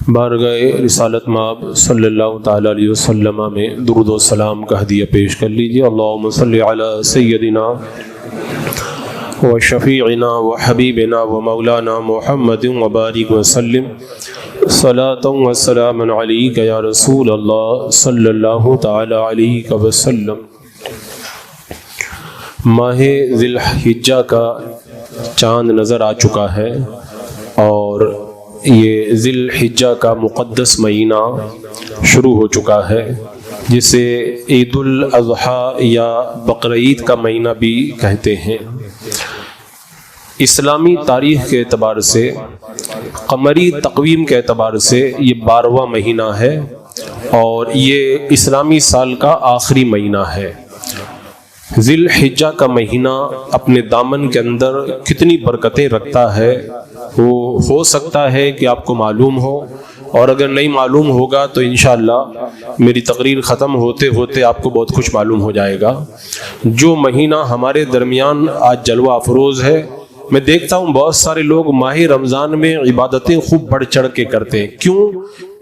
بارگاہ رسالت مآب صلی اللہ تعالیٰ علیہ وسلم میں درود و سلام کا ہدیہ پیش کر لیجیے۔ اللہم صلی علی سیدنا و شفیعنا و حبیبنا و مولانا محمد و بارک وسلم صلاۃ و سلام علیک یا رسول اللہ صلی اللہ تعالیٰ علیہ وسلم۔ ماہ ذی الحجہ کا چاند نظر آ چکا ہے اور یہ ذی الحجہ کا مقدس مہینہ شروع ہو چکا ہے، جسے عید الاضحیٰ یا بقرعید کا مہینہ بھی کہتے ہیں۔ اسلامی تاریخ کے اعتبار سے، قمری تقویم کے اعتبار سے یہ 12واں مہینہ ہے اور یہ اسلامی سال کا آخری مہینہ ہے۔ ذی الحجہ کا مہینہ اپنے دامن کے اندر کتنی برکتیں رکھتا ہے وہ ہو سکتا ہے کہ آپ کو معلوم ہو، اور اگر نہیں معلوم ہوگا تو انشاءاللہ میری تقریر ختم ہوتے ہوتے آپ کو بہت کچھ معلوم ہو جائے گا۔ جو مہینہ ہمارے درمیان آج جلوہ افروز ہے، میں دیکھتا ہوں بہت سارے لوگ ماہ رمضان میں عبادتیں خوب بڑھ چڑھ کے کرتے ہیں۔ کیوں؟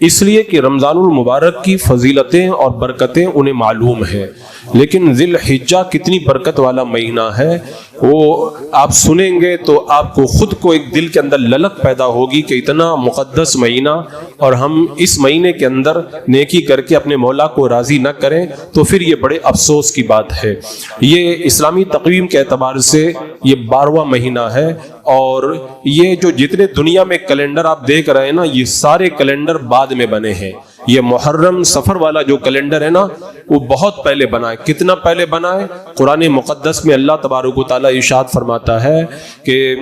اس لیے کہ رمضان المبارک کی فضیلتیں اور برکتیں انہیں معلوم ہے، لیکن ذی الحجہ کتنی برکت والا مہینہ ہے وہ آپ سنیں گے تو آپ کو خود کو ایک دل کے اندر للک پیدا ہوگی کہ اتنا مقدس مہینہ، اور ہم اس مہینے کے اندر نیکی کر کے اپنے مولا کو راضی نہ کریں تو پھر یہ بڑے افسوس کی بات ہے۔ یہ اسلامی تقویم کے اعتبار سے یہ 12واں مہینہ ہے، اور یہ جو جتنے دنیا میں کیلنڈر آپ دیکھ رہے ہیں نا، یہ سارے کیلنڈر بعد میں بنے ہیں۔ یہ محرم سفر والا جو کیلنڈر ہے نا، وہ بہت پہلے بنا ہے۔ کتنا پہلے بنا ہے؟ قرآن مقدس میں اللہ تبارک و تعالیٰ ارشاد فرماتا ہے کہ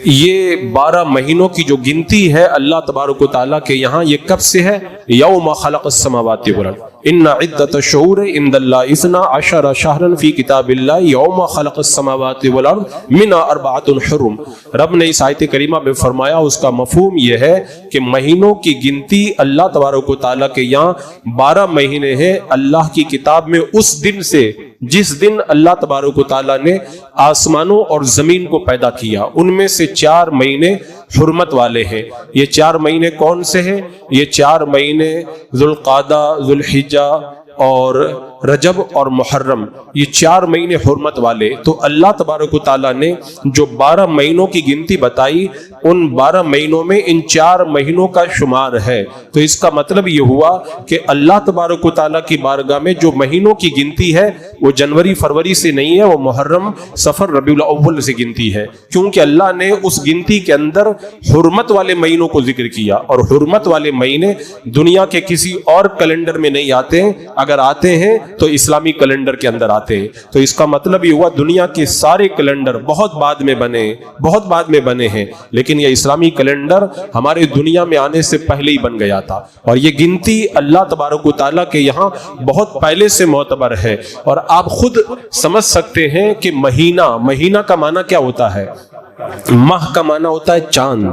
یہ 12 مہینوں کی جو گنتی ہے اللہ تبارک و تعالیٰ کے یہاں، یہ کب سے ہے؟ یوم خلق السماوات والارض ان عدۃ الشہور عند اللہ 12 شہرا فی کتاب اللہ یوم خلق السماوات والارض منھا 4 حرم۔ رب نے اس آیت کریمہ میں فرمایا، اس کا مفہوم یہ ہے کہ مہینوں کی گنتی اللہ تبارک و تعالیٰ کے یہاں 12 مہینے ہیں اللہ کی کتاب میں، اس دن سے جس دن اللہ تبارک و تعالیٰ نے آسمانوں اور زمین کو پیدا کیا۔ ان میں سے 4 مہینے حرمت والے ہیں۔ یہ 4 مہینے کون سے ہیں؟ یہ 4 مہینے ذوالقعدہ، ذوالحجہ اور رجب اور محرم، یہ 4 مہینے حرمت والے۔ تو اللہ تبارک و تعالیٰ نے جو 12 مہینوں کی گنتی بتائی، ان 12 مہینوں میں ان 4 مہینوں کا شمار ہے۔ تو اس کا مطلب یہ ہوا کہ اللہ تبارک و تعالیٰ کی بارگاہ میں جو مہینوں کی گنتی ہے وہ جنوری فروری سے نہیں ہے، وہ محرم صفر ربیع الاول سے گنتی ہے، کیونکہ اللہ نے اس گنتی کے اندر حرمت والے مہینوں کو ذکر کیا، اور حرمت والے مہینے دنیا کے کسی اور کیلنڈر میں نہیں آتے ہیں، اگر آتے ہیں تو اسلامی کیلنڈر کے اندر آتے ہیں۔ تو اس کا مطلب یہ ہوا دنیا کے سارے کیلنڈر بہت بعد میں بنے ہیں، لیکن یہ اسلامی کیلنڈر ہمارے دنیا میں آنے سے پہلے ہی بن گیا تھا، اور یہ گنتی اللہ تبارک و تعالیٰ کے یہاں بہت پہلے سے معتبر ہے۔ اور آپ خود سمجھ سکتے ہیں کہ مہینہ کا معنی کیا ہوتا ہے؟ ماہ کا معنی ہوتا ہے چاند،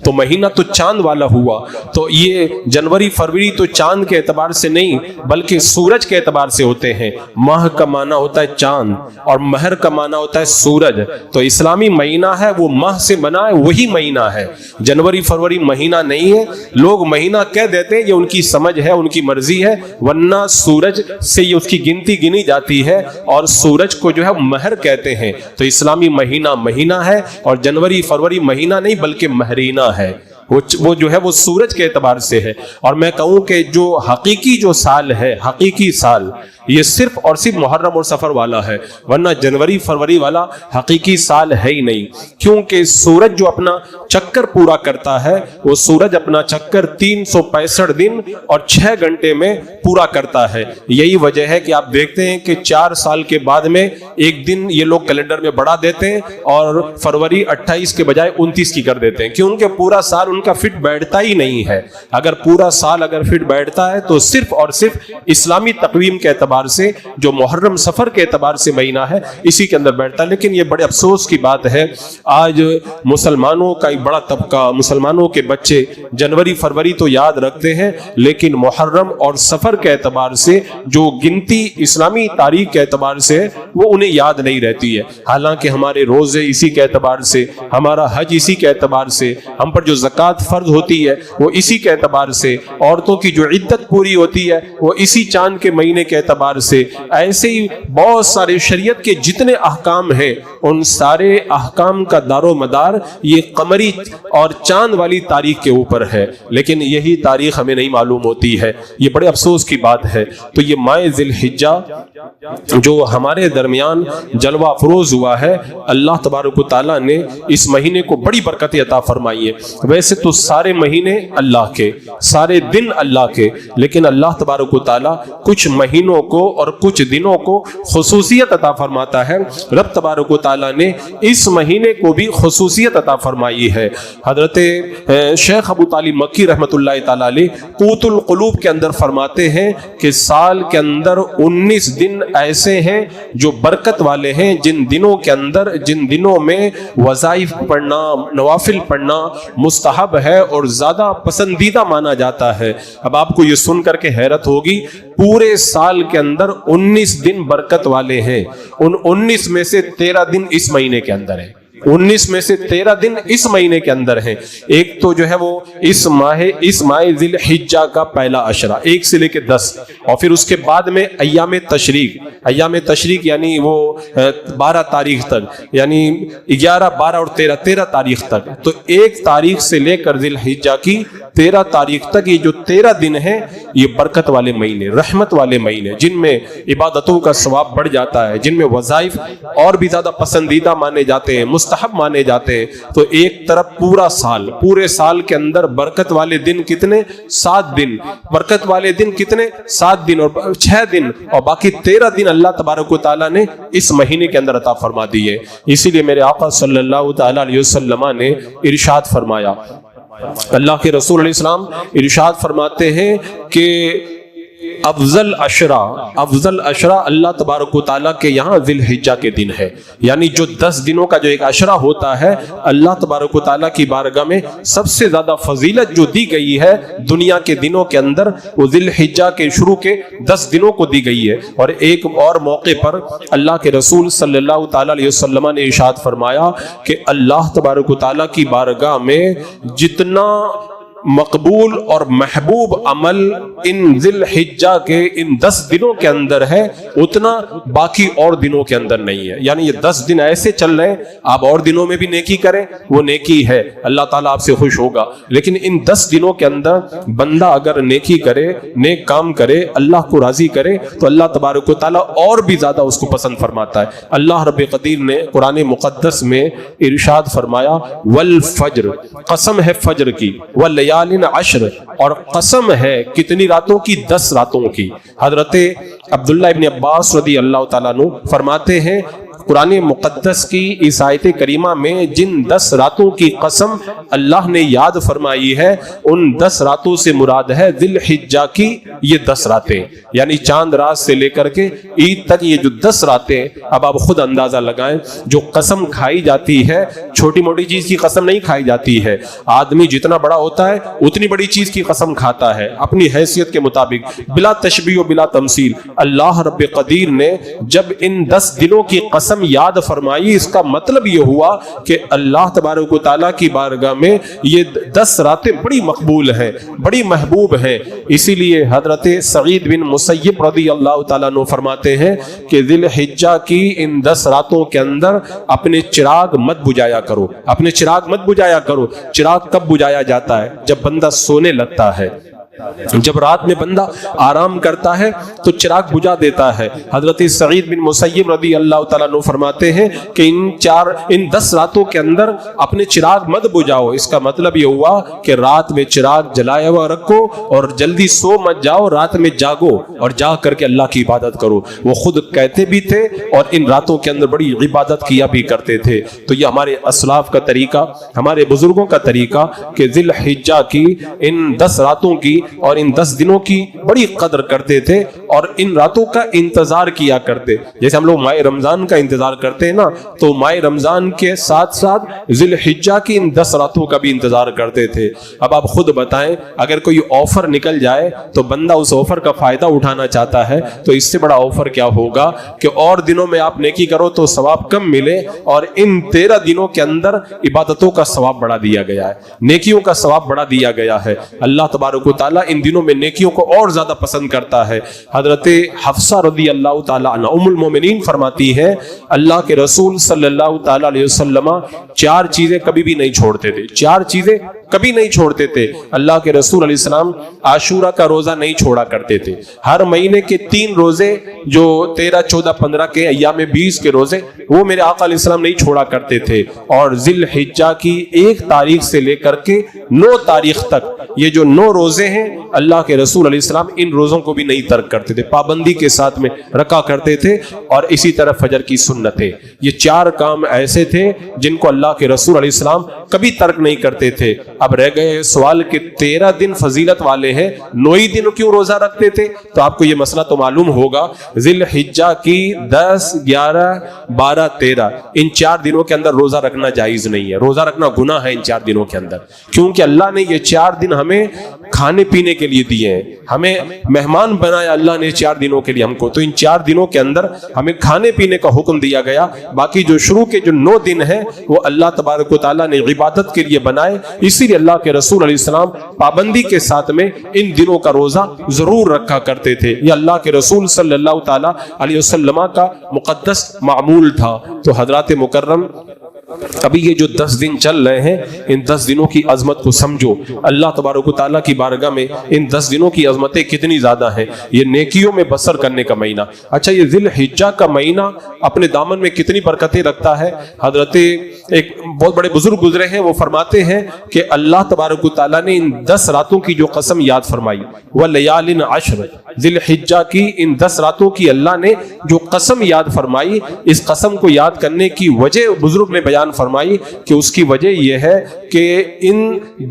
تو مہینہ تو چاند والا ہوا۔ تو یہ جنوری فروری تو چاند کے اعتبار سے نہیں بلکہ سورج کے اعتبار سے ہوتے ہیں۔ ماہ کا معنی ہوتا ہے چاند اور مہر کا معنی ہوتا ہے سورج۔ تو اسلامی مہینہ ہے وہ ماہ سے بنا ہے، وہی مہینہ ہے، جنوری فروری مہینہ نہیں ہے۔ لوگ مہینہ کہہ دیتے ہیں، یہ ان کی سمجھ ہے، ان کی مرضی ہے، ورنہ سورج سے یہ اس کی گنتی گنی جاتی ہے، اور سورج کو جو ہے مہر کہتے ہیں۔ تو اسلامی مہینہ ہے، اور جنوری فروری مہینہ نہیں بلکہ مہرینہ ہے، وہ جو ہے وہ سورج کے اعتبار سے ہے۔ اور میں کہوں کہ جو حقیقی جو سال ہے، حقیقی سال یہ صرف اور صرف محرم اور سفر والا ہے، ورنہ جنوری فروری والا حقیقی سال ہے ہی نہیں، کیونکہ سورج جو اپنا چکر پورا کرتا ہے، وہ سورج اپنا چکر 365 دن اور 6 گھنٹے میں پورا کرتا ہے۔ یہی وجہ ہے کہ آپ دیکھتے ہیں کہ 4 سال کے بعد میں ایک دن یہ لوگ کیلنڈر میں بڑھا دیتے ہیں اور فروری 28 کے بجائے 29 کی کر دیتے ہیں، کیونکہ پورا سال ان کا فٹ بیٹھتا ہی نہیں ہے۔ اگر پورا سال اگر فٹ بیٹھتا ہے تو صرف اور صرف اسلامی تقویم کے اعتبار سے، جو محرم سفر کے اعتبار سے مہینہ ہے، اسی کے اندر بیٹھتا ہے۔ لیکن یہ بڑے افسوس کی بات ہے، آج مسلمانوں کا ایک بڑا طبقہ، مسلمانوں کے بچے جنوری فروری تو یاد رکھتے ہیں، لیکن محرم اور سفر کے اعتبار سے جو گنتی اسلامی تاریخ کے اعتبار سے وہ انہیں یاد نہیں رہتی ہے۔ حالانکہ ہمارے روزے اسی کے اعتبار سے، ہمارا حج اسی کے اعتبار سے، ہم پر جو زکوٰۃ زکوٰۃ فرض ہوتی ہے وہ اسی کے اعتبار سے، عورتوں کی جو عدت پوری ہوتی ہے وہ اسی چاند کے مہینے کے اعتبار سے، ایسے ہی بہت سارے شریعت کے جتنے احکام ہیں ان سارے احکام کا دار و مدار یہ قمری اور چاند والی تاریخ کے اوپر ہے، لیکن یہی تاریخ ہمیں نہیں معلوم ہوتی ہے۔ یہ بڑے افسوس کی بات ہے۔ تو یہ ماہ ذی الحجہ جو ہمارے درمیان جلوہ افروز ہوا ہے، اللہ تبارک و تعالیٰ نے اس مہینے کو بڑی برکت عطا فرمائی ہے۔ ویسے تو سارے مہینے اللہ کے، سارے دن اللہ کے، لیکن اللہ تبارک و تعالیٰ کچھ مہینوں کو اور کچھ دنوں کو خصوصیت عطا فرماتا ہے۔ رب تبارک و تعالیٰ نے اس مہینے کو بھی خصوصیت عطا فرمائی ہے۔ حضرت شیخ ابو طالب مکی رحمۃ اللہ تعالیٰ علیہ قوت القلوب کے اندر فرماتے ہیں کہ سال کے اندر 19 دن ایسے ہیں جو برکت والے ہیں، جن دنوں کے اندر، جن دنوں میں وظائف پڑھنا، نوافل پڑھنا مستحب ہے اور زیادہ پسندیدہ مانا جاتا ہے۔ اب آپ کو یہ سن کر کے حیرت ہوگی، پورے سال کے اندر 19 دن برکت والے ہیں، ان 19 میں سے 13 دن اس مہینے کے اندر ہیں، 19 میں سے 13 دن اس مہینے کے اندر ہیں۔ ایک تو جو ہے وہ اس ماہ ذی الحجہ کا پہلا عشرہ 1 سے لے کے 10، اور پھر اس کے بعد میں ایام تشریق یعنی وہ 12 تاریخ تک، یعنی 11، 12 اور 13 تاریخ تک۔ تو 1 تاریخ سے لے کر ذی الحجہ کی 13 تاریخ تک یہ جو 13 دن ہیں یہ برکت والے مہینے، رحمت والے مہینے، جن میں عبادتوں کا ثواب بڑھ جاتا ہے، جن میں وظائف اور بھی زیادہ پسندیدہ مانے جاتے ہیں، مستحب مانے جاتے ہیں۔ تو ایک طرف پورے سال کے اندر برکت والے دن کتنے؟ 7 دن۔ برکت والے دن کتنے؟ 7 دن اور 6 دن، اور باقی 13 دن اللہ تبارک و تعالیٰ نے اس مہینے کے اندر عطا فرما دیے۔ اسی لیے میرے آقا صلی اللہ تعالیٰ علیہ وسلم نے ارشاد فرمایا، اللہ کے رسول علیہ السلام ارشاد فرماتے ہیں کہ افضل عشرہ اللہ تبارک و تعالیٰ کے یہاں ذی الحجہ کے دن ہے، یعنی جو 10 دنوں کا جو ایک عشرہ ہوتا ہے، اللہ تبارک و تعالیٰ کی بارگاہ میں سب سے زیادہ فضیلت جو دی گئی ہے دنیا کے دنوں کے اندر وہ ذی الحجہ کے شروع کے 10 دنوں کو دی گئی ہے۔ اور ایک اور موقع پر اللہ کے رسول صلی اللہ تعالیٰ علیہ وسلم نے ارشاد فرمایا کہ اللہ تبارک و تعالیٰ کی بارگاہ میں جتنا مقبول اور محبوب عمل ان ذی الحجہ کے ان 10 دنوں کے اندر ہے اتنا باقی اور دنوں کے اندر نہیں ہے۔ یعنی یہ 10 دن ایسے چل رہے ہیں، آپ اور دنوں میں بھی نیکی کریں، وہ نیکی ہے، اللہ تعالیٰ آپ سے خوش ہوگا، لیکن ان 10 دنوں کے اندر بندہ اگر نیکی کرے، نیک کام کرے، اللہ کو راضی کرے، تو اللہ تبارک و تعالیٰ اور بھی زیادہ اس کو پسند فرماتا ہے۔ اللہ رب قدیر نے قرآن مقدس میں ارشاد فرمایا، والفجر، قسم ہے فجر کی، والیال عشر، اور قسم ہے کتنی راتوں کی؟ 10 راتوں کی۔ حضرت عبداللہ ابن عباس رضی اللہ تعالیٰ عنہ فرماتے ہیں قرآن مقدس کی اس آیت کریمہ میں جن 10 راتوں کی قسم اللہ نے یاد فرمائی ہے، ان 10 راتوں سے مراد ہے ذی الحجہ کی یہ 10 راتیں، یعنی چاند رات سے لے کر کے عید تک یہ جو 10 راتیں، اب آپ خود اندازہ لگائیں، جو قسم کھائی جاتی ہے چھوٹی موٹی چیز کی قسم نہیں کھائی جاتی ہے۔ آدمی جتنا بڑا ہوتا ہے اتنی بڑی چیز کی قسم کھاتا ہے اپنی حیثیت کے مطابق، بلا تشبیہ و بلا تمثیل۔ اللہ رب قدیر نے جب ان 10 دنوں کی قسم یاد فرمائی، اس کا مطلب یہ ہوا کہ اللہ تبارک و تعالیٰ کی بارگاہ میں یہ 10 راتیں بڑی مقبول ہیں، بڑی محبوب ہیں۔ اسی لیے حضرت سعید بن مسیب رضی اللہ تعالیٰ عنہ فرماتے ہیں کہ ذی الحجہ کی ان 10 راتوں کے اندر اپنے چراغ مت بجھایا کرو، اپنے چراغ مت بجھایا کرو۔ چراغ کب بجھایا جاتا ہے؟ جب بندہ سونے لگتا ہے، جب رات میں بندہ آرام کرتا ہے تو چراغ بجھا دیتا ہے۔ حضرت سعید بن مسیب رضی اللہ تعالیٰ عنہ فرماتے ہیں کہ ان 10 راتوں کے اندر اپنے چراغ مت بجھاؤ۔ اس کا مطلب یہ ہوا کہ رات میں چراغ جلایا ہوا رکھو اور جلدی سو مت جاؤ، رات میں جاگو اور جاگ کر کے اللہ کی عبادت کرو۔ وہ خود کہتے بھی تھے اور ان راتوں کے اندر بڑی عبادت کیا بھی کرتے تھے۔ تو یہ ہمارے اسلاف کا طریقہ، ہمارے بزرگوں کا طریقہ کہ ذی الحجہ کی ان 10 راتوں کی اور ان 10 دنوں کی بڑی قدر کرتے تھے اور ان راتوں کا انتظار کیا کرتے. جیسے ہم لوگ ماہ رمضان کا انتظار کرتے ہیں نا, تو ماہ رمضان کے ساتھ ساتھ ذی الحجہ کی ان 10 راتوں کا بھی انتظار کرتے تھے. اب آپ خود بتائیں, اگر کوئی آفر نکل جائے تو بندہ اس آفر کا فائدہ اٹھانا چاہتا ہے, تو اس سے بڑا آفر کیا ہوگا کہ اور دنوں میں آپ نیکی کرو تو ثواب کم ملے, اور ان 13 دنوں کے اندر عبادتوں کا ثواب بڑھا دیا گیا ہے, نیکیوں کا ثواب بڑھا دیا گیا ہے. اللہ تبارک و تعالیٰ ان دنوں میں نیکیوں کو اور زیادہ پسند کرتا ہے. حضرت حفصہ رضی اللہ تعالیٰ عنہ ام المومنین فرماتی ہے, اللہ کے رسول صلی اللہ تعالیٰ علیہ وسلم 4 چیزیں کبھی بھی نہیں چھوڑتے تھے, 4 چیزیں کبھی نہیں چھوڑتے تھے. اللہ کے رسول علیہ السلام عاشورہ کا روزہ نہیں چھوڑا کرتے تھے. ہر مہینے کے 3 روزے جو 13, 14, 15 کے ایام 20 کے روزے, وہ میرے آقا علیہ السلام نہیں چھوڑا کرتے تھے. اور ذی الحجہ کی 1 تاریخ سے لے کر کے 9 تاریخ تک یہ جو 9 روزے ہیں, اللہ کے رسول علیہ السلام ان روزوں کو بھی نہیں ترک کرتے تھے, پابندی کے ساتھ میں رکھا کرتے تھے. اور اسی طرح فجر کی سنتیں, یہ 4 کام ایسے تھے جن کو اللہ کے رسول علیہ السلام کبھی ترک نہیں کرتے تھے. اب رہ گئے سوال کہ 13 دن فضیلت والے ہیں, 9 ہی دن کیوں روزہ رکھتے تھے؟ تو آپ کو یہ مسئلہ تو معلوم ہوگا, ذی الحجہ کی 10, 11, 12, 13 ان 4 دنوں کے اندر روزہ رکھنا جائز نہیں ہے. روزہ رکھنا گناہ ہے ان 4 دنوں کے اندر, کیونکہ اللہ نے یہ 4 دن ہمیں کھانے پینے کے لیے دیے ہیں, ہمیں مہمان بنایا اللہ نے 4 دنوں کے لیے ہم کو. تو ان 4 دنوں کے اندر ہمیں کھانے پینے کا حکم دیا گیا. باقی جو شروع کے جو 9 دن ہیں وہ اللہ تبارک و تعالیٰ نے عبادت کے لیے بنائے. اسی لیے اللہ کے رسول علیہ السلام پابندی کے ساتھ میں ان دنوں کا روزہ ضرور رکھا کرتے تھے. یہ اللہ کے رسول صلی اللہ تعالیٰ علیہ وسلم کا مقدس معمول تھا. تو حضرات مکرم, ابھی یہ جو 10 دن چل رہے ہیں, ان 10 دنوں کی عظمت کو سمجھو. اللہ تبارک و تعالیٰ کی بارگاہ میں ان 10 دنوں کی عظمتیں کتنی زیادہ ہیں. یہ نیکیوں میں بسر کرنے کا مہینہ. اچھا, یہ ذی الحجہ کا مہینہ اپنے دامن میں کتنی برکتیں رکھتا ہے. حضرت ایک بہت بڑے بزرگ گزرے ہیں, وہ فرماتے ہیں کہ اللہ تبارک و تعالیٰ نے ان 10 راتوں کی جو قسم یاد فرمائی, وَلَيَالٍ عَشْرٍ, ذی الحجہ کی ان 10 راتوں کی اللہ نے جو قسم یاد فرمائی, اس قسم کو یاد کرنے کی وجہ بزرگ نے بیان فرمائی کہ اس کی وجہ یہ ہے کہ ان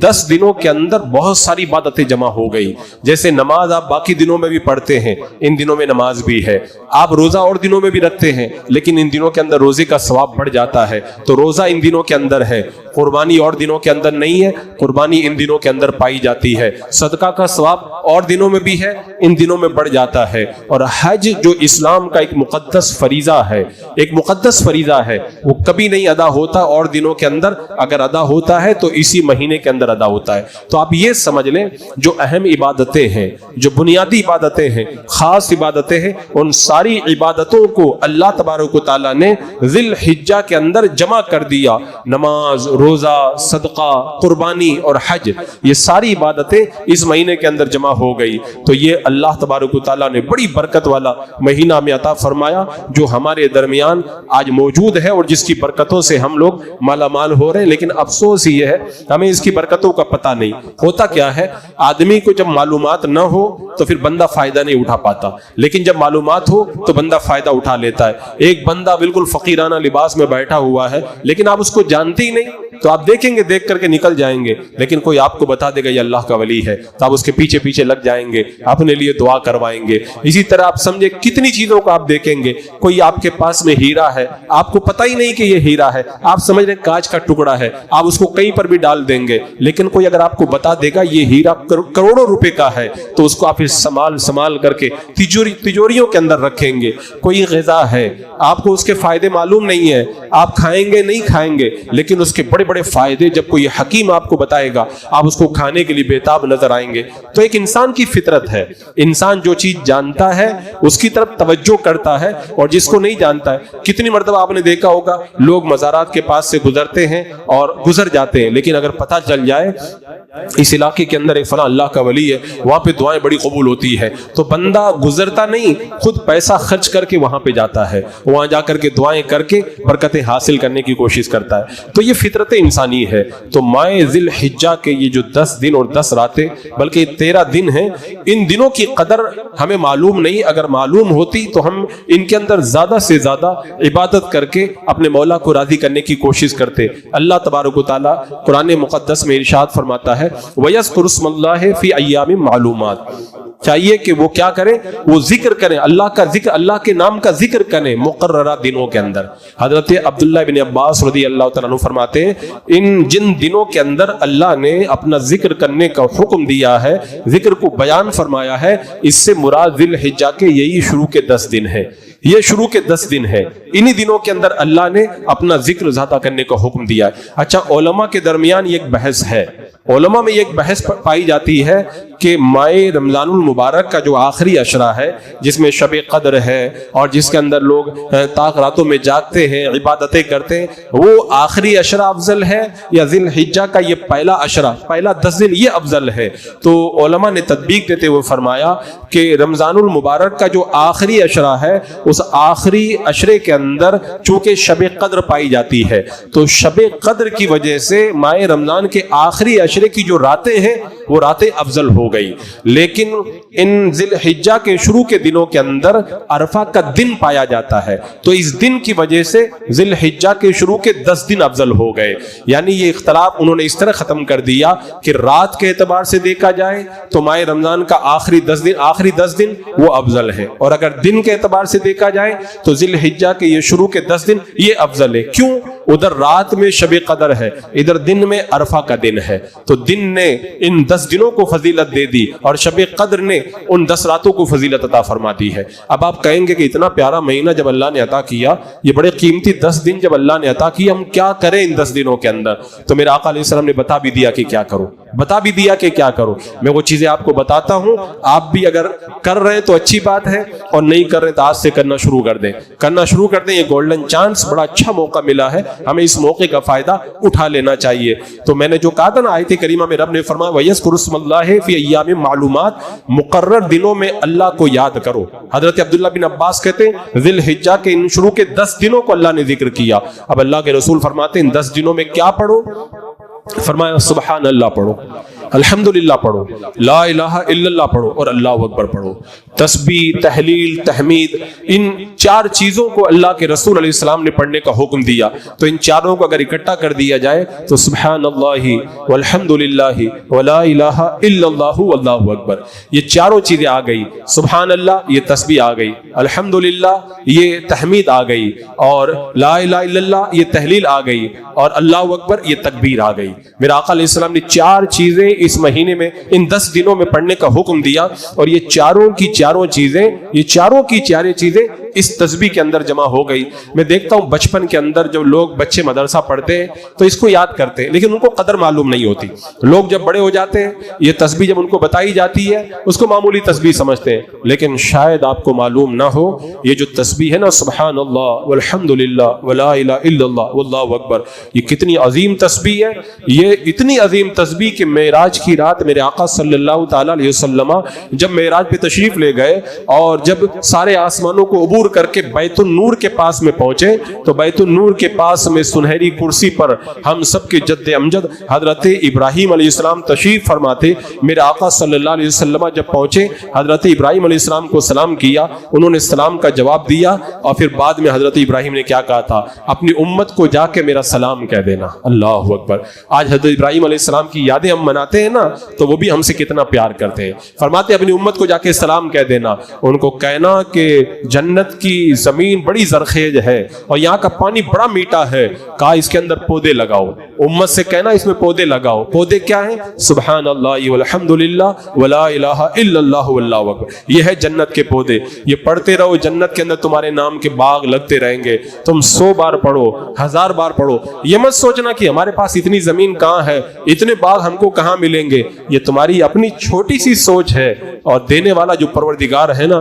10 دنوں کے اندر بہت ساری عبادتیں جمع ہو گئی. جیسے نماز آپ باقی دنوں میں بھی پڑھتے ہیں, ان دنوں میں نماز بھی ہے. آپ روزہ اور دنوں میں بھی رکھتے ہیں, لیکن ان دنوں کے اندر روزے کا ثواب بڑھ جاتا ہے. تو روزہ ان دنوں کے اندر ہے, قربانی اور دنوں کے اندر نہیں ہے, قربانی ان دنوں کے اندر پائی جاتی ہے. صدقہ کا ثواب اور دنوں میں بھی ہے, ان دنوں میں بڑھ جاتا ہے. اور حج جو اسلام کا ایک مقدس فریضہ ہے, ایک مقدس فریضہ ہے, وہ کبھی نہیں ادا ہوتا اور دنوں کے اندر. اگر ادا ہوتا ہے تو اسی مہینے کے اندر ادا ہوتا ہے. تو آپ یہ سمجھ لیں, جو اہم عبادتیں ہیں, جو بنیادی عبادتیں ہیں, خاص عبادتیں ہیں, ان ساری عبادتوں کو اللہ تبارک و تعالیٰ نے ذی الحجہ کے اندر جمع کر دیا. نماز, روزہ, صدقہ, قربانی اور حج, یہ ساری عبادتیں اس مہینے کے اندر جمع ہو گئی. تو یہ اللہ تبارک و تعالیٰ نے بڑی برکت والا مہینہ ہمیں عطا فرمایا, جو ہمارے درمیان آج موجود ہے اور جس کی برکتوں سے ہم لوگ مالا مال ہو رہے ہیں. لیکن افسوس یہ ہے ہمیں اس کی برکتوں کا پتہ نہیں. ہوتا کیا ہے, آدمی کو جب معلومات نہ ہو تو پھر بندہ فائدہ نہیں اٹھا پاتا, لیکن جب معلومات ہو تو بندہ فائدہ اٹھا لیتا ہے. ایک بندہ بالکل فقیرانہ لباس میں بیٹھا ہوا ہے, لیکن آپ اس کو جانتے ہی نہیں, تو آپ دیکھیں گے, دیکھ کر کے نکل جائیں گے. لیکن کوئی آپ کو بتا دے گا یہ اللہ کا ولی ہے, تو آپ اس کے پیچھے پیچھے لگ جائیں گے, اپنے لیے دعا کروائیں گے. اسی طرح آپ سمجھے کتنی چیزوں کو آپ دیکھیں گے. کوئی آپ کے پاس میں ہیرا ہے, آپ کو پتہ ہی نہیں کہ یہ ہیرا ہے, آپ سمجھ رہے کانچ کا ٹکڑا ہے, آپ اس کو کہیں پر بھی ڈال دیں گے. لیکن کوئی اگر آپ کو بتا دے گا یہ ہیرا کروڑوں روپے کا ہے, تو اس کو آپ سنبھال کر کے تجوریوں کے اندر رکھیں گے. کوئی غذا ہے, آپ کو اس کے فائدے معلوم نہیں ہے, آپ کھائیں گے نہیں کھائیں گے, لیکن اس کے بڑے بڑے فائدے جب کوئی حکیم آپ کو بتائے گا, آپ اس کو کھانے کے لیے بےتاب نظر آئیں گے. تو ایک انسان کی فطرت ہے, انسان جو چیز جانتا ہے اس کی طرف توجہ کرتا ہے, اور جس کو نہیں جانتا ہے, کتنی مرتبہ آپ نے دیکھا ہوگا لوگ مزارات کے پاس سے گزرتے ہیں اور گزر جاتے ہیں, لیکن اگر پتہ چل جائے اس علاقے کے اندر ایک فلاں اللہ کا ولی ہے, وہاں پہ دعائیں بڑی قبول ہوتی ہے, تو بندہ گزرتا نہیں, خود پیسہ خرچ کر کے وہاں پہ جاتا ہے, وہاں جا کر کے دعائیں کر کے برکتیں حاصل کرنے کی کوشش کرتا ہے. تو یہ فطرت انسانی ہے. تو ماہ ذی الحجہ کے یہ جو 10 دن اور 10 راتیں بلکہ 13 دن ہیں، ان دنوں کی قدر ہمیں معلوم نہیں. اگر معلوم ہوتی تو ہم ان کے اندر زیادہ سے زیادہ عبادت کر کے اپنے مولا کو راضی کرنے کی کوشش کرتے. اللہ تبارک و تعالیٰ قرآن مقدس میں ارشاد فرماتا ہے وَيَذْكُرُ اسْمَ اللَّهِ فِي أَيَّامٍ مَعْلُومَاتٍ. چاہیے کہ وہ کیا کریں، وہ ذکر کریں، اللہ کا ذکر، اللہ کے نام کا ذکر کریں مقررہ دنوں کے اندر. حضرت عبداللہ بن عباس رضی اللہ تعالیٰ عنہ فرماتے ہیں ان جن دنوں کے اندر اللہ نے اپنا ذکر کرنے کا حکم دیا ہے، ذکر کو بیان فرمایا ہے، اس سے مراد ذی الحجہ کے یہی شروع کے 10 دن ہے. یہ شروع کے 10 دن ہے، انہی دنوں کے اندر اللہ نے اپنا ذکر زیادہ کرنے کا حکم دیا ہے. اچھا، علماء کے درمیان یہ ایک بحث ہے، علماء میں یہ ایک بحث پائی جاتی ہے کہ ماہ رمضان المبارک کا جو آخری عشرہ ہے جس میں شب قدر ہے اور جس کے اندر لوگ تاک راتوں میں جاگتے ہیں، عبادتیں کرتے ہیں، وہ آخری عشرہ افضل ہے یا ذی الحجہ کا یہ پہلا عشرہ، پہلا 10 دن یہ افضل ہے؟ تو علماء نے تطبیق دیتے ہوئے فرمایا کہ رمضان المبارک کا جو آخری عشرہ ہے اس آخری عشرے کے اندر چونکہ شب قدر پائی جاتی ہے تو شب قدر کی وجہ سے ماہ رمضان کے آخری عشرے کی جو راتیں ہیں وہ راتیں افضل ہو گئی. لیکن ان ذی الحجہ کے شروع کے دنوں کے اندر عرفہ کا دن پایا جاتا ہے تو اس دن کی وجہ سے ذی الحجہ کے شروع کے 10 دن افضل ہو گئے. یعنی یہ اختلاف انہوں نے اس طرح ختم کر دیا کہ رات کے اعتبار سے دیکھا جائے تو ماہ رمضان کا آخری 10 دن وہ افضل ہے، اور اگر دن کے اعتبار سے دیکھا جائے تو ذی الحجہ کے یہ شروع کے 10 دن یہ افضل ہے. کیوں؟ ادھر رات میں شب قدر ہے، ادھر دن میں عرفہ کا دن ہے، تو دن نے ان 10 دنوں کو فضیلت دے دی اور شب قدر نے ان 10 راتوں کو فضیلت عطا فرما دی ہے. اب آپ کہیں گے کہ اتنا پیارا مہینہ جب اللہ نے عطا کیا، یہ بڑے قیمتی 10 دن جب اللہ نے عطا کیا، ہم کیا کریں ان 10 دنوں کے اندر؟ تو میرے آقا علیہ السلام نے بتا بھی دیا کہ کیا کرو، بتا بھی دیا کہ کیا کرو. میں وہ چیزیں آپ کو بتاتا ہوں، آپ بھی اگر کر رہے ہیں تو اچھی بات ہے، اور نہیں کر رہے تو آج سے کرنا شروع کر دیں. یہ گولڈن چانس، بڑا اچھا موقع ملا ہے، ہمیں اس موقع کا فائدہ اٹھا لینا چاہیے. تو میں نے جو کہا تھا نا آیت کریمہ میں رب نے فرمایا وَيَذْكُرُ اسْمَ اللَّهِ فِي أَيَّامٍ مَعْلُومَاتٍ، مقرر دنوں میں اللہ کو یاد کرو. حضرت عبداللہ بن عباس کہتے ہیں ذی الحجہ کے ان شروع کے 10 دنوں کو اللہ نے ذکر کیا. اب اللہ کے رسول فرماتے ہیں ان 10 دنوں میں کیا پڑھو؟ فرمایا سبحان اللہ پڑھو، الحمدللہ پڑھو، لا الہ الا اللہ پڑھو اور اللہ اکبر پڑھو. تسبیح، تحلیل، تحمید، ان 4 چیزوں کو اللہ کے رسول علیہ السلام نے پڑھنے کا حکم دیا. تو ان چاروں کو اگر اکٹھا کر دیا جائے تو سبحان اللہ والحمدللہ ولا الہ الا اللہ واللہ اکبر، یہ چاروں چیزیں آ گئی. سبحان اللہ یہ تسبیح آ گئی، الحمدللہ یہ تحمید آ گئی، اور لا الہ الا اللہ یہ تحلیل آ گئی، اور اللہ اکبر یہ تکبیر آ گئی. میرا آقا علیہ السلام نے 4 چیزیں اس مہینے میں ان 10 دنوں میں پڑھنے کا حکم دیا، اور یہ چاروں کی چاروں چیزیں اس تسبیح کے اندر جمع ہو گئی. میں دیکھتا ہوں بچپن کے اندر جب لوگ بچے مدرسہ پڑھتے ہیں تو اس کو یاد کرتے ہیں، لیکن ان کو قدر معلوم نہیں ہوتی. لوگ جب بڑے ہو جاتے ہیں یہ تسبیح جب ان کو بتائی جاتی ہے اس کو معمولی تسبیح سمجھتے ہیں. لیکن شاید آپ کو معلوم نہ ہو یہ جو تسبیح ہے نا سبحان اللہ والحمدللہ ولا الہ الا اللہ واللہ اکبر، یہ کتنی عظیم تسبیح ہے. یہ اتنی عظیم تسبیح کہ معراج کی رات میرے آقا صلی اللہ تعالی علیہ وسلم جب معراج پہ تشریف لے گئے اور جب سارے آسمانوں کو عبور کر کے بیت النور کے پاس میں پہنچے تو بیت النور کے پاس میں سنہری کرسی پر ہم سب کے جد امجد حضرت ابراہیم علیہ السلام تشریف فرماتے. میرے آقا صلی اللہ علیہ وسلم جب پہنچے حضرت ابراہیم علیہ السلام کو سلام کیا، انہوں نے سلام کا جواب دیا، اور پھر بعد میں حضرت ابراہیم نے کیا کہا تھا؟ اپنی امت کو جا کے میرا سلام کہہ دینا. اللہ اکبر. آج حضرت ابراہیم علیہ السلام کی یادیں ہم مناتے ہیں نا تو وہ بھی ہم سے کتنا پیار کرتے ہیں. فرماتے اپنی امت کو جا کے سلام کہہ دینا، ان کو کہنا کہ جنت کی زمین بڑی زرخیز ہے اور یہاں کا پانی بڑا میٹھا ہے، کہا اس کے اندر پودے لگاؤ. امت سے کہنا اس میں پودے لگاؤ. پودے کیا ہیں؟ سبحان اللہ والحمدللہ ولا الہ الا اللہ واللہ اکبر. یہ ہے جنت کے پودے. یہ پڑھتے رہو، جنت کے اندر تمہارے نام کے باغ لگتے رہیں گے. تم 100 بار پڑھو، 1000 بار پڑھو. یہ مت سوچنا کہ ہمارے پاس اتنی زمین کہاں ہے، اتنے باغ ہم کو کہاں ملیں گے. یہ تمہاری اپنی چھوٹی سی سوچ ہے، اور دینے والا جو پروردگار ہے نا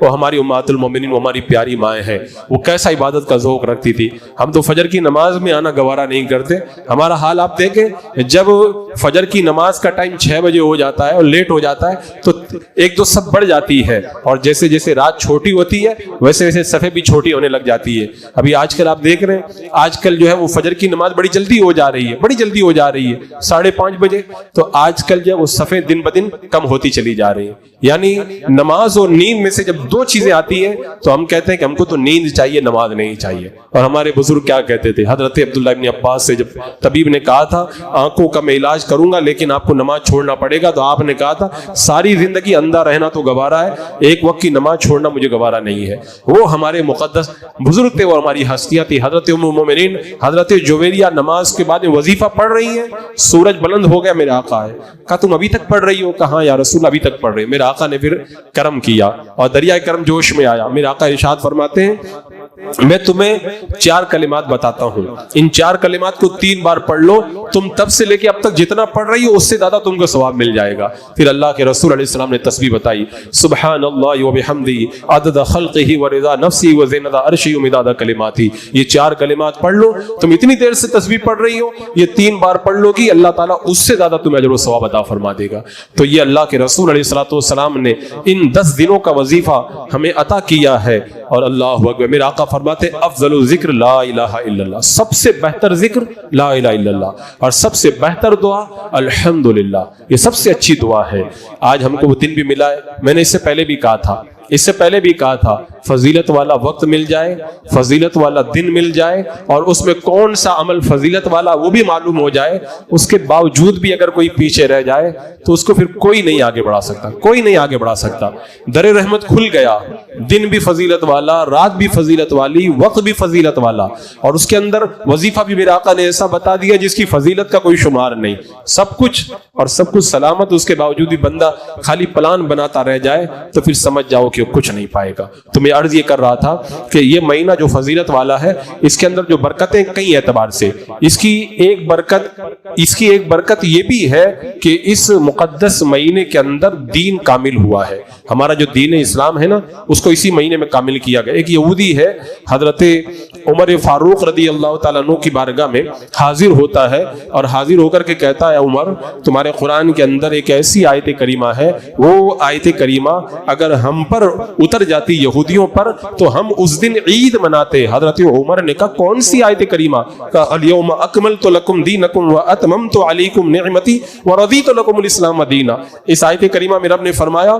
وہ ہماری امہات المومنین، وہ ہماری پیاری مائیں ہیں. وہ کیسا عبادت کا ذوق رکھتی تھی. ہم تو فجر کی نماز میں آنا گوارا نہیں کرتے. ہمارا حال آپ دیکھیں، جب فجر کی نماز کا ٹائم 6 بجے ہو جاتا ہے اور لیٹ ہو جاتا ہے تو ایک دو صف بڑھ جاتی ہے، اور جیسے جیسے رات چھوٹی ہوتی ہے ویسے ویسے صفیں بھی چھوٹی ہونے لگ جاتی ہے. ابھی آج کل آپ دیکھ رہے ہیں، آج کل جو ہے وہ فجر کی نماز بڑی جلدی ہو جا رہی ہے، بڑی جلدی ہو جا رہی ہے 5:30 بجے. تو آج کل جو ہے وہ صفیں دن بدن کم ہوتی چلی جا رہی ہیں. یعنی نماز اور نیند میں سے جب دو چیزیں آتی ہیں تو ہم کہتے ہیں کہ ہم کو تو نیند چاہیے، نماز نہیں چاہیے. اور ہمارے بزرگ کیا کہتے تھے؟ حضرت عبداللہ ابن عباس سے جب طبیب نے کہا تھا آنکھوں کا میں علاج کروں گا لیکن آپ کو نماز چھوڑنا پڑے گا، تو آپ نے کہا تھا ساری زندگی اندھا رہنا تو گوارا ہے، ایک وقت کی نماز چھوڑنا مجھے گوارا نہیں ہے. وہ ہمارے مقدس بزرگ تھے، وہ ہماری ہستیاں تھی. حضرت ام المومنین حضرت جویریہ نماز کے بعد وظیفہ پڑھ رہی ہیں، سورج بلند ہو گیا، میرے آقا ہے. کہا تم ابھی تک پڑھ رہی ہو؟ کہا یا رسول ابھی تک پڑھ رہے. میرے آقا نے پھر کرم کیا اور دریائے کرم جوش میں آیا. میرے آقا ارشاد فرماتے ہیں میں تمہیں 4 کلمات بتاتا ہوں، ان 4 کلمات کو 3 بار پڑھ لو، تم تب سے لے کے اب تک جتنا پڑھ رہی ہو اس سے زیادہ تم کو ثواب مل جائے گا. پھر اللہ کے رسول علیہ السلام نے تسبیح بتائی، سبحان اللہ وبحمدہ عدد خلقہ ورضا نفسی وزینت عرشہ ومداد کلماتہ. یہ 4 کلمات پڑھ لو. تم اتنی دیر سے تسبیح پڑھ رہی ہو، یہ 3 بار پڑھ لو گی، اللہ تعالیٰ اس سے زیادہ تمہیں اجر و ثواب عطا فرما دے گا. تو یہ اللہ کے رسول علیہ السلام نے ان 10 دنوں کا وظیفہ ہمیں عطا کیا ہے. اور اللہ اکبر، میرے آقا فرماتے افضل ذکر لا الہ الا اللہ، سب سے بہتر ذکر لا الہ الا اللہ، اور سب سے بہتر دعا الحمدللہ. یہ سب سے اچھی دعا ہے. آج ہم کو وہ دن بھی ملا ہے. میں نے اس سے پہلے بھی کہا تھا فضیلت والا وقت مل جائے، فضیلت والا دن مل جائے، اور اس میں کون سا عمل فضیلت والا وہ بھی معلوم ہو جائے، اس کے باوجود بھی اگر کوئی پیچھے رہ جائے تو اس کو پھر کوئی نہیں آگے بڑھا سکتا، کوئی نہیں آگے بڑھا سکتا. در رحمت کھل گیا، دن بھی فضیلت والا، رات بھی فضیلت والی، وقت بھی فضیلت والا، اور اس کے اندر وظیفہ بھی میرے آقا نے ایسا بتا دیا جس کی فضیلت کا کوئی شمار نہیں. سب کچھ سلامت، اس کے باوجود بھی بندہ خالی پلان بناتا رہ جائے تو پھر سمجھ جاؤ کہ کچھ نہیں پائے گا. تو میں عرض یہ کر رہا تھا کہ یہ مہینہ جو فضیلت والا ہے، اس کے اندر جو برکتیں کئی اعتبار سے، اس کی ایک برکت یہ بھی ہے کہ اس مقدس مہینے کے اندر دین کامل ہوا ہے. ہمارا جو دین اسلام ہے نا، اس کو اسی مہینے میں کامل کیا گیا. ایک یہودی ہے، حضرت عمر فاروق رضی اللہ تعالیٰ عنہ کی بارگاہ میں حاضر ہوتا ہے اور حاضر ہو کر کے کہتا ہے عمر، تمہارے قرآن کے اندر ایک ایسی آیت کریمہ ہے، وہ آیت کریمہ اگر ہم پر اتر جاتی یہودیوں پر تو ہم اس دن عید مناتے. حضرت عمر نے کہا کون سی آیت کریمہ؟ کہا الیوم اکملت لکم دینکم واتممت علیکم نعمتی ورضیت لکم الاسلام دینا. اس آیت کریمہ میں رب نے فرمایا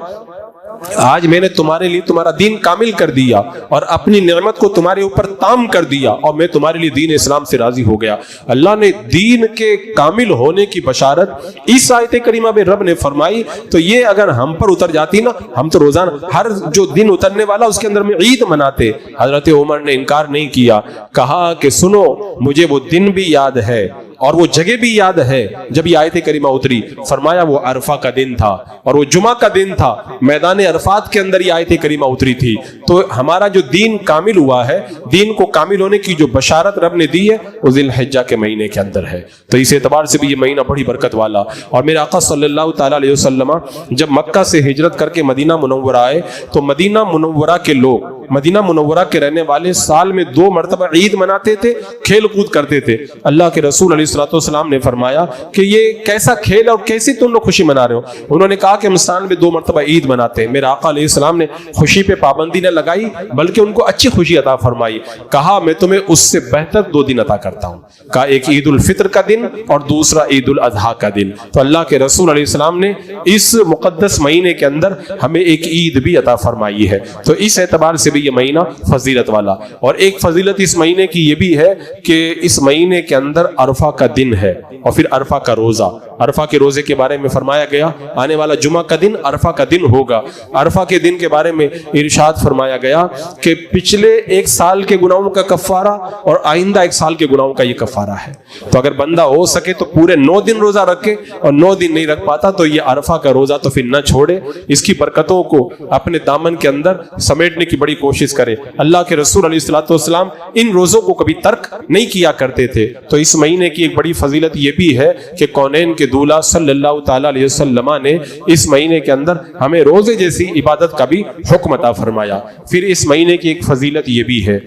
آج میں نے تمہارے لیے تمہارا دین کامل کر دیا اور اپنی نعمت کو تمہارے اوپر تام کر دیا، اور میں تمہارے لیے دین اسلام سے راضی ہو گیا. اللہ نے دین کے کامل ہونے کی بشارت اس آیت کریمہ میں رب نے فرمائی. تو یہ اگر ہم پر اتر جاتی نا، ہم تو روزانہ ہر جو دن اترنے والا اس کے اندر میں عید مناتے. حضرت عمر نے انکار نہیں کیا، کہا کہ سنو، مجھے وہ دن بھی یاد ہے اور وہ جگہ بھی یاد ہے جب یہ آیت کریمہ اتری. فرمایا وہ عرفہ کا دن تھا اور وہ جمعہ کا دن تھا، میدان عرفات کے اندر یہ آیت کریمہ اتری تھی. تو ہمارا جو دین کامل ہوا ہے، دین کو کامل ہونے کی جو بشارت رب نے دی ہے وہ ذی الحجہ کے مہینے کے اندر ہے. تو اس اعتبار سے بھی یہ مہینہ بڑی برکت والا. اور میرے آقا صلی اللہ تعالیٰ علیہ وسلم جب مکہ سے ہجرت کر کے مدینہ منورہ آئے تو مدینہ منورہ کے لوگ، مدینہ منورہ کے رہنے والے سال میں 2 مرتبہ عید مناتے تھے، کھیل کود کرتے تھے. اللہ کے رسول علیہ السلام نے فرمایا کہ یہ کیسا کھیل اور کیسی تم لوگ خوشی منا رہے ہو؟ انہوں نے کہا کہ ہم سال میں 2 مرتبہ عید مناتے ہیں. میرے آقا علیہ السلام نے خوشی پہ پابندی نہ لگائی بلکہ ان کو اچھی خوشی عطا فرمائی. کہا میں تمہیں اس سے بہتر 2 دن عطا کرتا ہوں. کہا ایک عید الفطر کا دن اور دوسرا عید الاضحیٰ کا دن. تو اللہ کے رسول علیہ السلام نے اس مقدس مہینے کے اندر ہمیں ایک عید بھی عطا فرمائی ہے. تو اس اعتبار سے بھی یہ مہینہ فضیلت والا. اور ایک فضیلت اس مہینے کی یہ بھی ہے کہ اس مہینے کے اندر عرفہ کا دن ہے اور پھر عرفہ کا روزہ. عرفہ کے روزے کے بارے میں فرمایا گیا آنے والا جمعہ کا دن عرفہ کا دن ہوگا. عرفہ کے دن کے بارے میں ارشاد فرمایا گیا کہ پچھلے 1 سال کے گناہوں کا کفارہ اور آئندہ 1 سال کے گناہوں کا یہ کفارہ ہے. تو اگر بندہ ہو سکے تو پورے 9 دن روزہ رکھے، اور 9 دن نہیں رکھ پاتا تو یہ عرفہ کا روزہ تو پھر نہ چھوڑے، اس کی برکتوں کو اپنے دامن کے اندر سمیٹنے کی بڑی کوشش کرے. اللہ کے رسول علیہ الصلوۃ والسلام ان روزوں کو کبھی ترک نہیں کیا کرتے تھے. تو اس مہینے کی ایک بڑی فضیلت یہ بھی ہے کہ کونین کے دولہ صلی اللہ تعالیٰ علیہ وسلم نے اس مہینے کے اندر ہمیں روزے جیسی عبادت کا بھی حکم عطا فرمایا۔ پھر اس مہینے کی ایک فضیلت یہ بھی ہے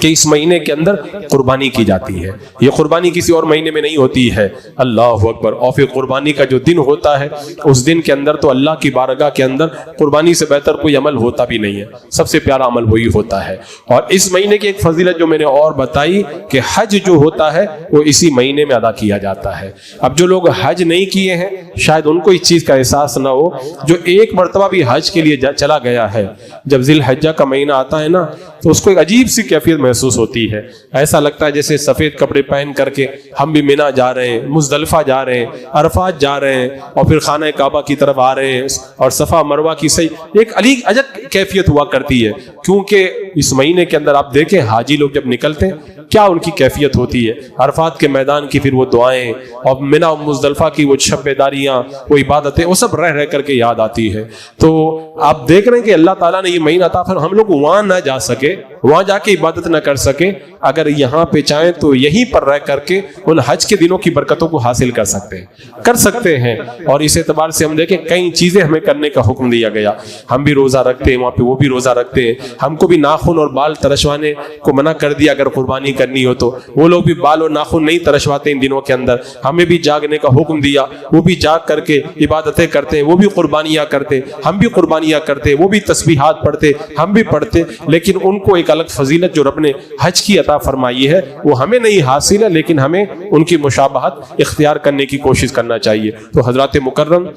کہ اس مہینے کے اندر قربانی کی جاتی ہے۔ یہ قربانی کسی اور مہینے میں نہیں ہوتی ہے، اللہ اکبر۔ اور پھر قربانی کا جو دن ہوتا ہے اس دن کے اندر تو اللہ کی بارگاہ کے اندر قربانی سے بہتر کوئی عمل ہوتا بھی نہیں ہے، سب سے پیارا عمل وہی ہوتا ہے۔ اور اس مہینے کی ایک فضیلت جو میں نے اور بتائی کہ حج جو ہوتا ہے وہ اسی مہینے میں ادا کیا جاتا ہے۔ اب جو لوگ حج نہیں کیے ہیں شاید ان کو اس چیز کا احساس نہ ہو، جو ایک مرتبہ بھی حج کے لیے چلا گیا ہے، جب ذی الحجہ کا مہینہ آتا ہے نا تو اس کو ایک عجیب سی کیفیت محسوس ہوتی ہے۔ ایسا لگتا ہے جیسے سفید کپڑے پہن کر کے ہم بھی مینا جا رہے ہیں، مزدلفہ جا رہے ہیں، عرفات جا رہے ہیں، اور پھر خانہ کعبہ کی طرف آ رہے ہیں اور صفا مروہ کی صحیح ایک عجب کیفیت ہوا کرتی ہے۔ کیونکہ اس مہینے کے اندر آپ دیکھیں حاجی لوگ جب نکلتے ہیں کیا ان کی کیفیت ہوتی ہے، عرفات کے میدان کی پھر وہ دعائیں اور مینا و مزدلفہ کی وہ شب بیداریاں، وہ عبادتیں، وہ سب رہ رہ کر کے یاد آتی ہے۔ تو آپ دیکھ رہے ہیں کہ اللہ تعالیٰ نے یہ مہینہ عطا فرمایا، ہم لوگ وہاں نہ جا سکے، وہاں جا کے عبادت نہ کر سکے، اگر یہاں پہ چاہیں تو یہیں پر رہ کر کے ان حج کے دنوں کی برکتوں کو حاصل کر سکتے ہیں۔ اور اس اعتبار سے ہم دیکھیں کئی چیزیں ہمیں کرنے کا حکم دیا گیا، ہم بھی روزہ رکھتے ہیں، وہاں پہ وہ بھی روزہ رکھتے ہیں، ہم کو بھی ناخن اور بال ترشوانے کو منع کر دیا اگر قربانی کرنی ہو تو، وہ لوگ بھی بال اور ناخن نہیں ترشواتے ان دنوں کے اندر، ہمیں بھی جاگنے کا حکم دیا، وہ بھی جاگ کر کے عبادتیں کرتے ہیں، وہ بھی قربانیاں کرتے، ہم بھی قربانیاں کرتے، وہ بھی تسبیحات پڑھتے، ہم بھی پڑھتے، لیکن ان کو ایک الگ فضیلت جو رب نے حج کی عطا فرمائی ہے وہ ہمیں نہیں حاصل ہے، لیکن ہمیں ان کی مشابہت اختیار کرنے کی کوشش کرنا چاہیے۔ تو حضرات مکرم،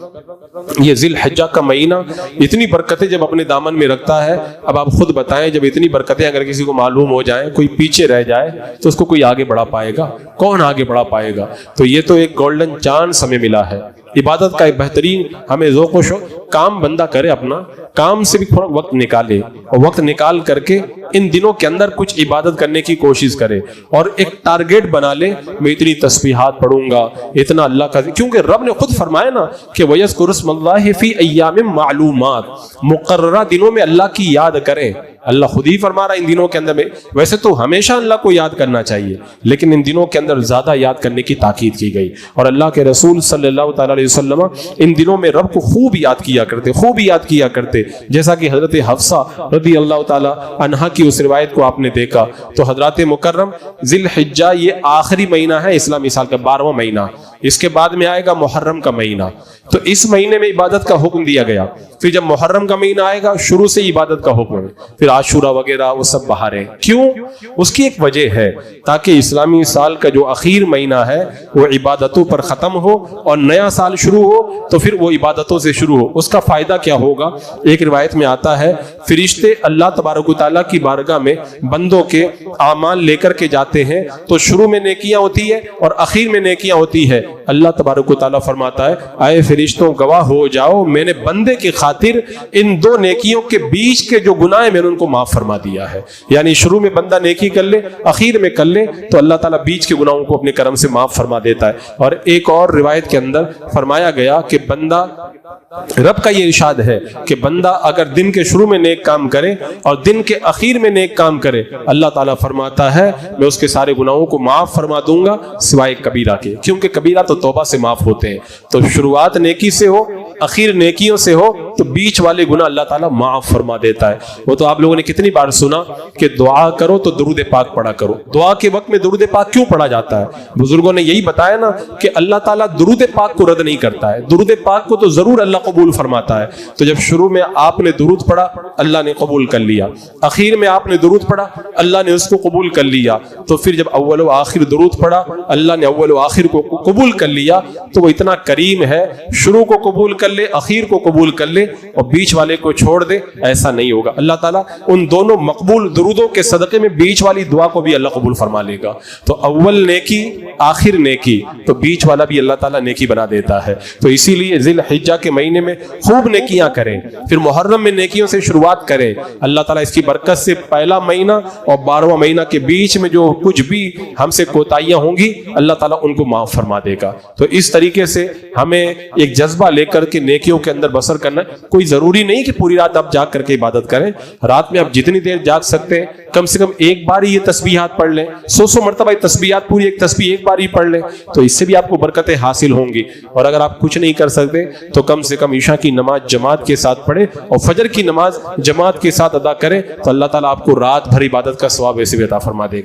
یہ ذی الحجہ کا مہینہ اتنی برکتیں جب اپنے دامن میں رکھتا ہے، اب آپ خود بتائیں جب اتنی برکتیں اگر کسی کو معلوم ہو جائیں، کوئی پیچھے رہ جائے تو اس کو کوئی آگے بڑھا پائے گا؟ کون آگے بڑھا پائے گا؟ تو یہ تو ایک گولڈن چانس ہمیں ملا ہے عبادت کا، ایک بہترین ہمیں ذوق و شوق، کام بندہ کرے اپنا، کام سے بھی تھوڑا وقت نکالے، اور وقت نکال کر کے ان دنوں کے اندر کچھ عبادت کرنے کی کوشش کرے، اور ایک ٹارگیٹ بنا لے، میں اتنی تسبیحات پڑھوں گا، اتنا اللہ کا، کیونکہ رب نے خود فرمایا نا کہ وَيَذْكُرُ اسْمَ اللَّهِ فِي أَيَّامٍ مَعْلُومَاتٍ، مقررہ دنوں میں اللہ کی یاد کریں۔ اللہ خود ہی فرما رہا ہے ان دنوں کے اندر میں، ویسے تو ہمیشہ اللہ کو یاد کرنا چاہیے، لیکن ان دنوں کے اندر زیادہ یاد کرنے کی تاکید کی گئی، اور اللہ کے رسول صلی اللہ تعالیٰ علیہ وسلم ان دنوں میں رب کو خوب یاد کیا کرتے، جیسا کہ حضرت حفصہ رضی اللہ تعالیٰ عنہا کی اس روایت کو آپ نے دیکھا۔ تو حضرات مکرم، ذی الحجہ یہ آخری مہینہ ہے اسلامی سال کا، 12واں مہینہ، اس کے بعد میں آئے گا محرم کا مہینہ، تو اس مہینے میں عبادت کا حکم دیا گیا۔ پھر جب محرم کا مہینہ آئے گا شروع سے عبادت کا حکم، پھر عاشورہ وغیرہ وہ سب بہاریں۔ کیوں؟ اس کی ایک وجہ ہے تاکہ اسلامی سال کا جو اخیر مہینہ ہے وہ عبادتوں پر ختم ہو اور نیا سال شروع ہو تو پھر وہ عبادتوں سے شروع ہو۔ اس کا فائدہ کیا ہوگا؟ ایک روایت میں آتا ہے فرشتے اللہ تبارک و تعالیٰ کی بارگاہ میں بندوں کے اعمال لے کر کے جاتے ہیں، تو شروع میں نیکیاں ہوتی ہے اور اخیر میں نیکیاں ہوتی ہے۔ اللہ تبارک و تعالیٰ فرماتا ہے اے فرشتوں گواہ ہو جاؤ، میں نے بندے کی خاطر ان دو نیکیوں کے بیچ کے جو گناہ ہیں میں نے ان کو معاف فرما دیا ہے۔ یعنی شروع میں بندہ نیکی کر لے، اخیر میں کر لے، تو اللہ تعالیٰ بیچ کے گناہوں کو اپنے کرم سے معاف فرما دیتا ہے۔ اور ایک اور روایت کے اندر فرمایا گیا کہ بندہ، رب کا یہ ارشاد ہے کہ بندہ اگر دن کے شروع میں نیک کام کرے اور دن کے اخیر میں نیک کام کرے، اللہ تعالیٰ فرماتا ہے میں اس کے سارے گناہوں کو معاف فرما دوں گا سوائے کبیرہ کے، کیونکہ کبیرہ تو توبہ سے معاف ہوتے ہیں۔ تو شروعات نیکی سے ہو، اخیر نیکیوں سے ہو، تو بیچ والے گناہ اللہ تعالیٰ معاف فرما دیتا ہے۔ وہ تو آپ لوگوں نے کتنی بار سنا کہ دعا کرو تو درود پاک پڑھا کرو۔ دعا کے وقت میں درود پاک کیوں پڑھا جاتا ہے؟ بزرگوں نے یہی بتایا نا کہ اللہ تعالیٰ درود پاک کو رد نہیں کرتا ہے، درود پاک کو تو ضرور اللہ قبول فرماتا ہے۔ تو جب شروع میں آپ نے درود پڑھا اللہ نے قبول کر لیا، اخیر میں آپ نے درود پڑھا اللہ نے اس کو قبول کر لیا، تو پھر جب اول و آخر درود پڑھا اللہ نے اول و آخر کو قبول کر لیا، تو وہ اتنا کریم ہے، شروع کو قبول کر لے، اخیر کو قبول کر لے اور بیچ والے کو چھوڑ دے، ایسا نہیں ہوگا۔ اللہ تعالیٰ ان دونوں مقبول درودوں کے صدقے میں بیچ والی دعا کو بھی اللہ قبول فرما لے گا۔ تو اول نیکی آخر نیکی، تو بیچ والا بھی اللہ تعالیٰ نیکی بنا دیتا ہے۔ تو اسی لیے ذی الحجہ کے مہینے میں خوب نیکیاں کریں، پھر محرم میں نیکیوں سے شروعات کریں۔ اللہ تعالیٰ اس کی برکت سے پہلا مہینہ اور 12واں مہینہ کے بیچ میں جو کچھ بھی ہم سے کوتاہیاں ہوں گی اللہ تعالیٰ ان کو معاف فرما دے گا۔ تو اس طریقے سے ہمیں ایک جذبہ لے کر کے کی نیکیوں کے اندر بسر کرنا ہے. کوئی ضروری نہیں کہ پوری رات آپ جاگ کر کے عبادت کریں. رات میں آپ جتنی دیر جاگ سکتے ہیں کم سے کم ایک بار ہی یہ تسبیحات پڑھ لیں. 100 مرتبہ یہ تسبیحات پوری ایک تسبیح ایک بار ہی پڑھ لیں تو اس سے بھی آپ کو برکتیں حاصل ہوں گی. اور اگر آپ کچھ نہیں کر سکتے تو کم سے کم عشاء کی نماز جماعت کے ساتھ پڑھیں اور فجر کی نماز جماعت کے ساتھ ادا کریں تو اللہ تعالیٰ آپ کو رات بھر عبادت کا ثواب ایسے بھی عطا فرما دے گا.